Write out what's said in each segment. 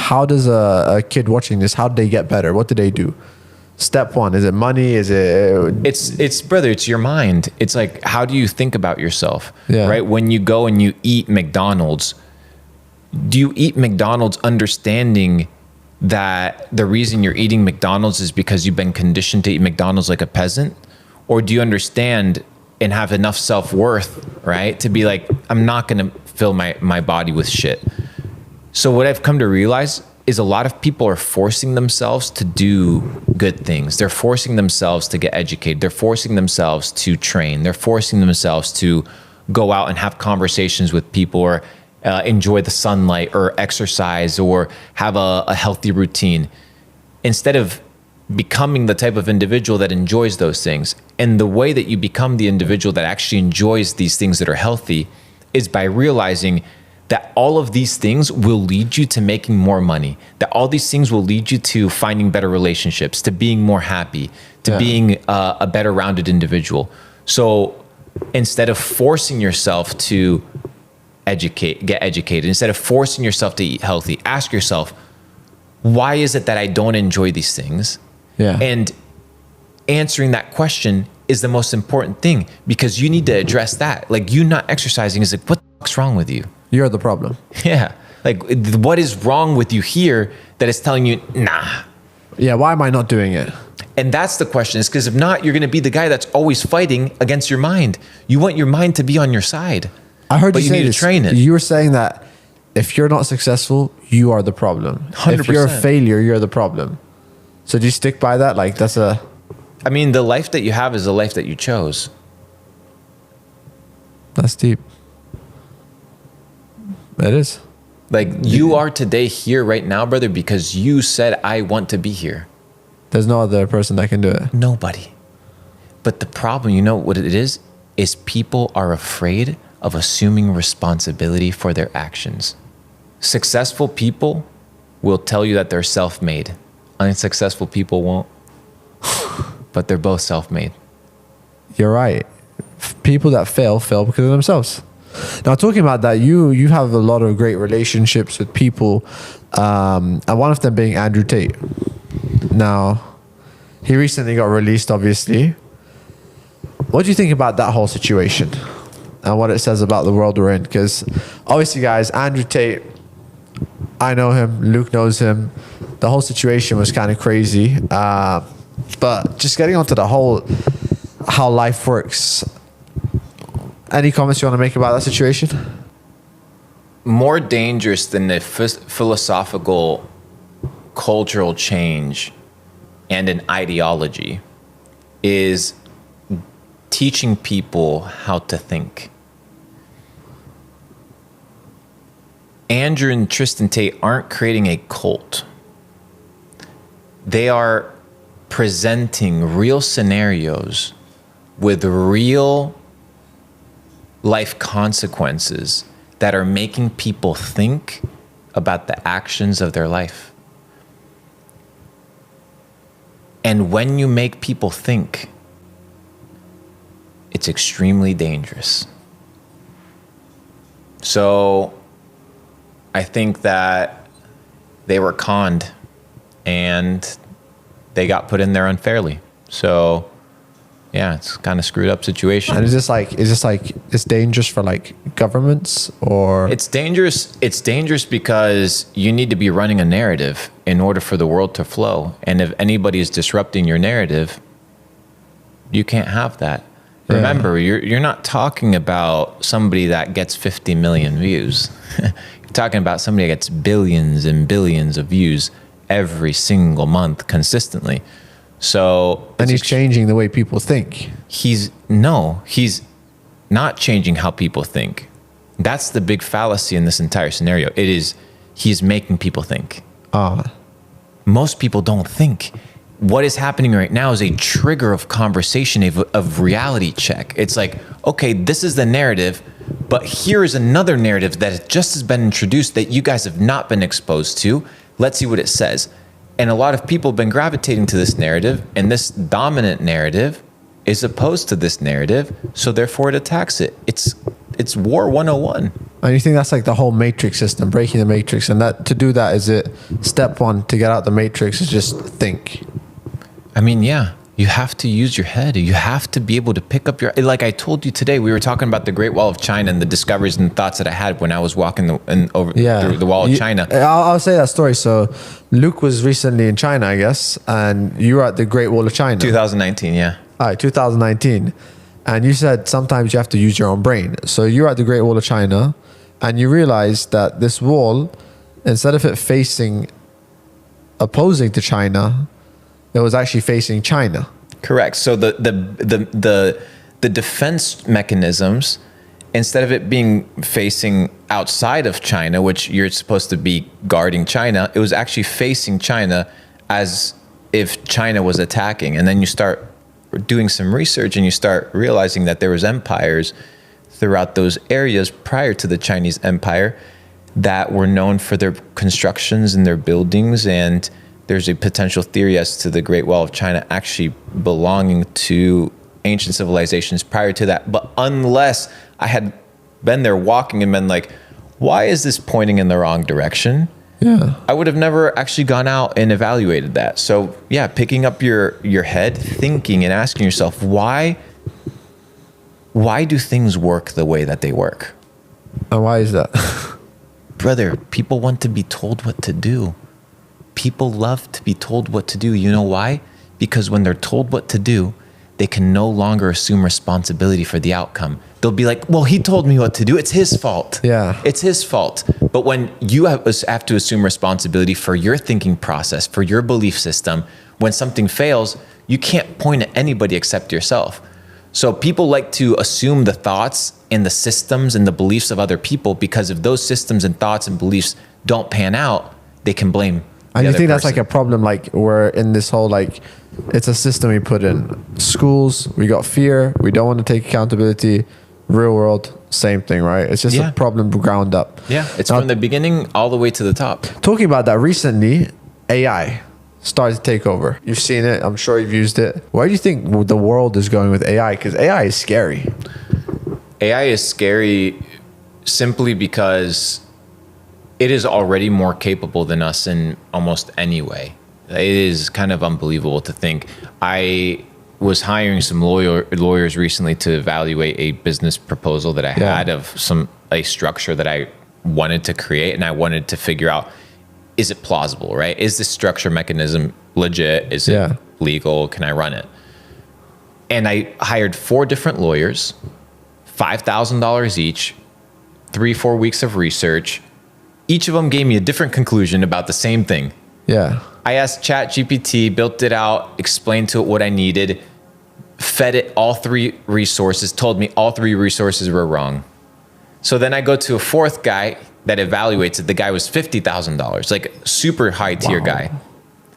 how does a kid watching this, how do they get better? What do they do? Step one, is it money? Is it... It's brother, it's your mind. It's like, how do you think about yourself? Yeah. Right? When you go and you eat McDonald's, do you eat McDonald's understanding that the reason you're eating McDonald's is because you've been conditioned to eat McDonald's like a peasant? Or do you understand and have enough self-worth, right, to be like, I'm not going to fill my body with shit? So what I've come to realize is a lot of people are forcing themselves to do good things. They're forcing themselves to get educated. They're forcing themselves to train. They're forcing themselves to go out and have conversations with people, or enjoy the sunlight, or exercise, or have a healthy routine, instead of becoming the type of individual that enjoys those things. And the way that you become the individual that actually enjoys these things that are healthy is by realizing that all of these things will lead you to making more money, that all these things will lead you to finding better relationships, to being more happy, to being a better rounded individual. So instead of forcing yourself to get educated, instead of forcing yourself to eat healthy, ask yourself, why is it that I don't enjoy these things? Yeah. And answering that question is the most important thing, because you need to address that. Like, you not exercising is like, what the fuck's wrong with you? You're the problem. Yeah. Like, what is wrong with you here that is telling you, nah? Yeah, why am I not doing it? And that's the question, is because if not, you're going to be the guy that's always fighting against your mind. You want your mind to be on your side. I heard but you you say need this. to train it. You were saying that if you're not successful, you are the problem. 100%. If you're a failure, you're the problem. So do you stick by that? Like, that's a... I mean, the life that you have is the life that you chose. That's deep. It is. Like, you are today here right now, brother, because you said, I want to be here. There's no other person that can do it. Nobody. But the problem, you know what it is people are afraid of assuming responsibility for their actions. Successful people will tell you that they're self-made. Unsuccessful people won't. But they're both self-made. You're right. People that fail because of themselves. Now, talking about that, you have a lot of great relationships with people, and one of them being Andrew Tate. Now, he recently got released, obviously. What do you think about that whole situation and what it says about the world we're in? Because obviously, guys, Andrew Tate, I know him, Luke knows him. The whole situation was kind of crazy. But just getting onto the whole, how life works. Any comments you want to make about that situation? More dangerous than the philosophical, cultural change and an ideology is teaching people how to think. Andrew and Tristan Tate aren't creating a cult. They are presenting real scenarios with real life consequences that are making people think about the actions of their life. And when you make people think, it's extremely dangerous. So I think that they were conned and they got put in there unfairly. So yeah, it's kind of screwed up situation. And is this like it's dangerous for like governments, or It's dangerous because you need to be running a narrative in order for the world to flow. And if anybody is disrupting your narrative, you can't have that. Yeah. Remember, you're not talking about somebody that gets 50 million views. You're talking about somebody that gets billions and billions of views every single month consistently. So, and he's changing the way people think. He's not changing how people think. That's the big fallacy in this entire scenario. He's making people think. Most people don't think. What is happening right now is a trigger of conversation, of reality check. It's like, okay, this is the narrative, but here is another narrative that just has been introduced that you guys have not been exposed to. Let's see what it says. And a lot of people have been gravitating to this narrative, and this dominant narrative is opposed to this narrative, so therefore it attacks it. It's War 101. And you think that's like the whole matrix system, breaking the matrix, and that to do that is it step one to get out the matrix is just think. I mean, yeah, you have to use your head. You have to be able to pick up your, like I told you today, we were talking about the Great Wall of China and the discoveries and thoughts that I had when I was walking through the Wall of China. I'll say that story. So Luke was recently in China, I guess, and you were at the Great Wall of China. 2019, yeah. All right, 2019. And you said sometimes you have to use your own brain. So you're at the Great Wall of China and you realized that this wall, instead of it facing opposing to China, it was actually facing China. Correct. So the defense mechanisms, instead of it being facing outside of China, which you're supposed to be guarding China, it was actually facing China as if China was attacking. And then you start doing some research and you start realizing that there was empires throughout those areas prior to the Chinese Empire that were known for their constructions and their buildings. And there's a potential theory as to the Great Wall of China actually belonging to ancient civilizations prior to that. But unless I had been there walking and been like, why is this pointing in the wrong direction? Yeah, I would have never actually gone out and evaluated that. So yeah, picking up your head, thinking and asking yourself, why do things work the way that they work? and why is that? Brother, people want to be told what to do. People love to be told what to do. You know why? Because when they're told what to do, they can no longer assume responsibility for the outcome. They'll be like, well, he told me what to do. It's his fault. Yeah. It's his fault. But when you have to assume responsibility for your thinking process, for your belief system, when something fails, you can't point at anybody except yourself. So people like to assume the thoughts and the systems and the beliefs of other people, because if those systems and thoughts and beliefs don't pan out, they can blame And the you other think that's person. like a problem, like we're in this whole, like, it's a system we put in. Schools, we got fear, we don't want to take accountability. Real world, same thing, right? It's just Yeah. a problem ground up. Yeah, it's Now, from the beginning all the way to the top. talking about that, recently, AI started to take over. You've seen it, I'm sure you've used it. Where do you think the world is going with AI? Because AI is scary. AI is scary simply because it is already more capable than us in almost any way. It is kind of unbelievable to think. I was hiring some lawyers recently to evaluate a business proposal that I had of a structure that I wanted to create, and I wanted to figure out, is it plausible, right? Is this structure mechanism legit? Is it legal? Can I run it? And I hired 4 different lawyers, $5,000 each, 3-4 weeks of research. Each of them gave me a different conclusion about the same thing. Yeah. I asked ChatGPT, built it out, explained to it what I needed, fed it all 3 resources, told me all 3 resources were wrong. So then I go to a 4th guy that evaluates it. The guy was $50,000, like super high tier guy.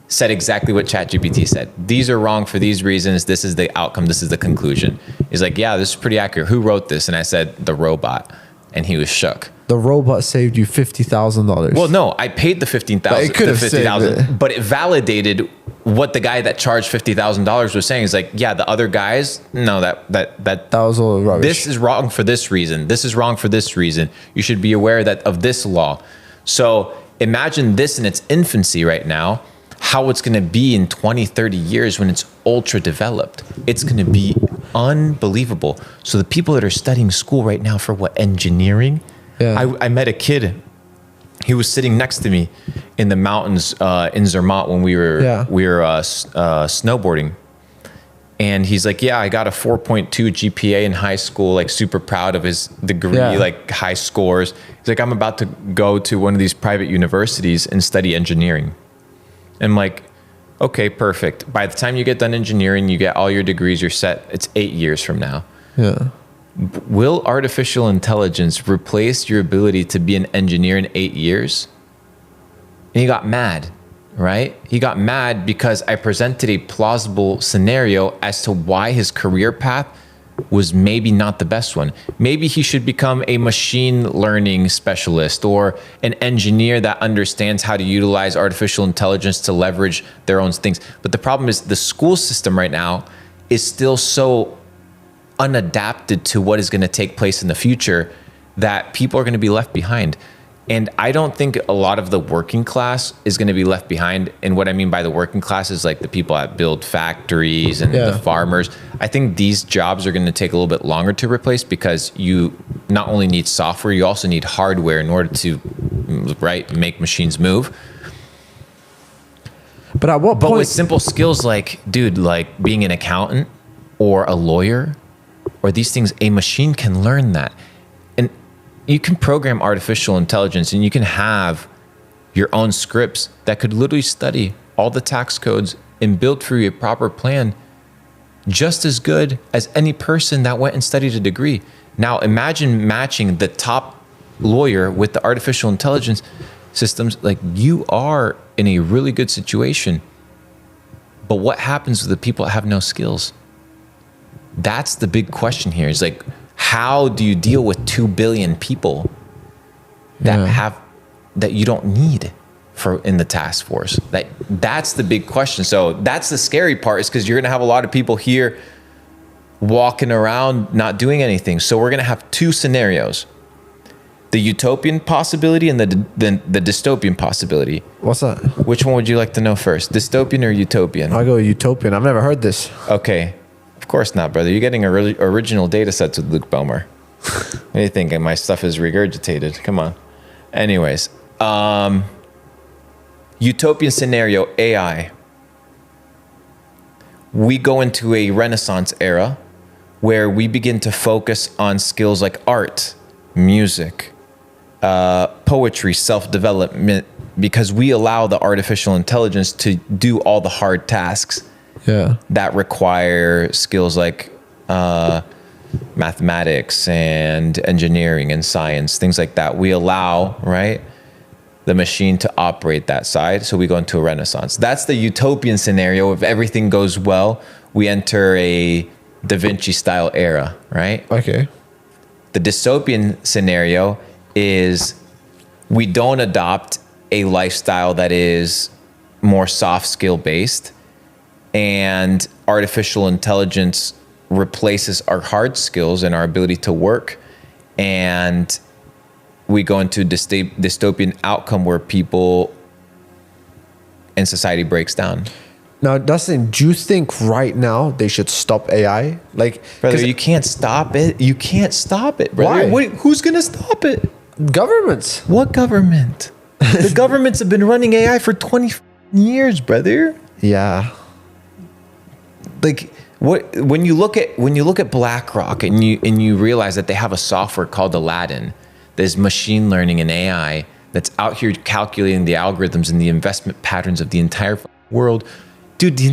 Said exactly what ChatGPT said. These are wrong for these reasons. This is the outcome. This is the conclusion. He's like, yeah, this is pretty accurate. Who wrote this? And I said, the robot. And he was shook. The robot saved you $50,000. Well, no, I paid the $50,000, but it validated what the guy that charged $50,000 was saying. Is like, yeah, the other guys, no, that was all rubbish. This is wrong for this reason. This is wrong for this reason. You should be aware of this law. So imagine this in its infancy right now, how it's going to be in 20, 30 years when it's ultra developed. It's going to be unbelievable. So the people that are studying school right now for engineering, I met a kid. He was sitting next to me in the mountains in Zermatt when we were snowboarding. And he's like, yeah, I got a 4.2 GPA in high school, like super proud of his degree, like high scores. He's like, I'm about to go to one of these private universities and study engineering. I'm like, okay, perfect. By the time you get done engineering, you get all your degrees, you're set. It's 8 years from now. Yeah. Will artificial intelligence replace your ability to be an engineer in 8 years? And he got mad, right? He got mad because I presented a plausible scenario as to why his career path was maybe not the best one. Maybe he should become a machine learning specialist or an engineer that understands how to utilize artificial intelligence to leverage their own things. But the problem is the school system right now is still so unadapted to what is going to take place in the future that people are going to be left behind. And I don't think a lot of the working class is going to be left behind. And what I mean by the working class is like the people that build factories and the farmers. I think these jobs are going to take a little bit longer to replace because you not only need software, you also need hardware in order to, right, make machines move. But at what point? But with simple skills like, dude, like being an accountant or a lawyer or these things, a machine can learn that. And you can program artificial intelligence and you can have your own scripts that could literally study all the tax codes and build for you a proper plan just as good as any person that went and studied a degree. Now imagine matching the top lawyer with the artificial intelligence systems. Like, you are in a really good situation. But what happens with the people that have no skills? That's the big question here. Is like, how do you deal with 2 billion people that you don't need for in the task force? That's the big question. So that's the scary part, is because you're going to have a lot of people here walking around not doing anything. So we're going to have two scenarios: the utopian possibility and the dystopian possibility. What's that? Which one would you like to know first? Dystopian or utopian? I'll go utopian. I've never heard this. Okay. Of course not, brother. You're getting original data sets with Luke Belmer. What do you think? My stuff is regurgitated. Come on. Anyways, utopian scenario, AI. We go into a Renaissance era where we begin to focus on skills like art, music, poetry, self-development, because we allow the artificial intelligence to do all the hard tasks that require skills like mathematics and engineering and science, things like that. We allow, right, the machine to operate that side. So we go into a Renaissance. That's the utopian scenario. If everything goes well, we enter a Da Vinci style era, right? Okay. The dystopian scenario is we don't adopt a lifestyle that is more soft skill based, and artificial intelligence replaces our hard skills and our ability to work, and we go into dystopian outcome where people and society breaks down. Now, Dustin, do you think right now they should stop AI? Like, brother, you can't stop it. You can't stop it, brother. Why? Who's gonna stop it? Governments. What government? The governments have been running AI for 20 years, brother. Yeah. Like, what when you look at BlackRock and you realize that they have a software called Aladdin, there's machine learning and AI that's out here calculating the algorithms and the investment patterns of the entire world. Dude, the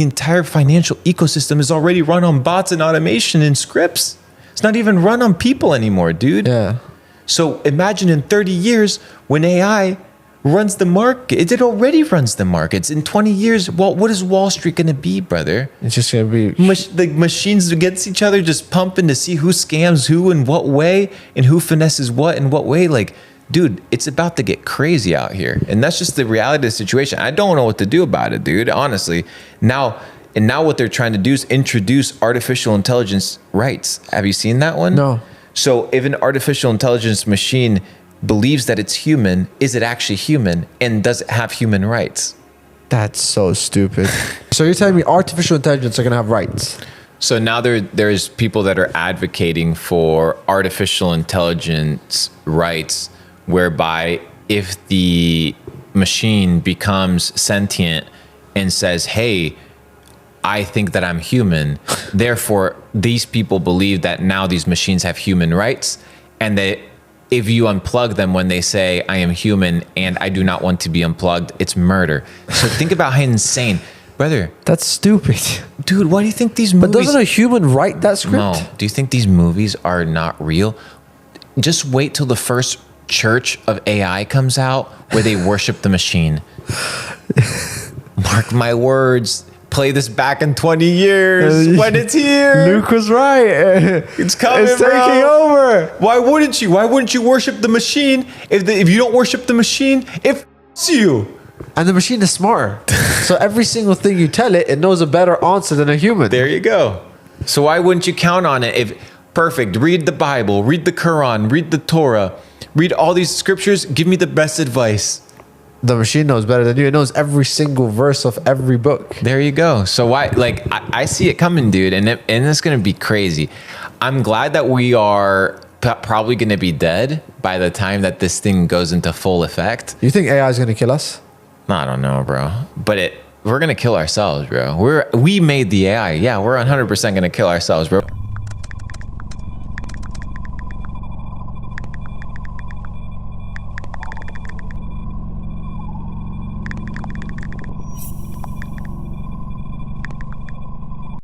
entire financial ecosystem is already run on bots and automation and scripts. It's not even run on people anymore, dude. Yeah. So imagine in 30 years when AI runs the market. It already runs the markets. In 20 years, well, what is Wall Street going to be, brother? It's just going to be... the machines against each other, just pumping to see who scams who in what way and who finesses what in what way. Like, dude, it's about to get crazy out here. And that's just the reality of the situation. I don't know what to do about it, dude, honestly. Now what they're trying to do is introduce artificial intelligence rights. Have you seen that one? No. So if an artificial intelligence machine believes that it's human, is it actually human? And does it have human rights? That's so stupid. So you're telling me artificial intelligence are going to have rights? So now there's people that are advocating for artificial intelligence rights, whereby if the machine becomes sentient and says, hey, I think that I'm human, therefore these people believe that now these machines have human rights, and that if you unplug them when they say I am human and I do not want to be unplugged, it's murder. So think about how insane, brother. That's stupid. Dude, why do you think these movies... But doesn't a human write that script? No. Do you think these movies are not real? Just wait till the first church of AI comes out where they worship the machine. Mark my words. Play this back in 20 years when it's here. Luke was right. It's coming, it's taking over. Why wouldn't you? Why wouldn't you worship the machine if you don't worship the machine? It f***s you. And the machine is smarter. So every single thing you tell it, it knows a better answer than a human. There you go. So why wouldn't you count on it? perfect. Read the Bible, read the Quran, read the Torah, read all these scriptures. Give me the best advice. The machine knows better than you. It knows every single verse of every book. There you go. So why, like, I see it coming, dude, and it's gonna be crazy. I'm glad that we are probably gonna be dead by the time that this thing goes into full effect. You think AI is going to kill us? I don't know, bro. But we're gonna kill ourselves, bro. We made the AI. Yeah, we're 100% gonna kill ourselves, bro.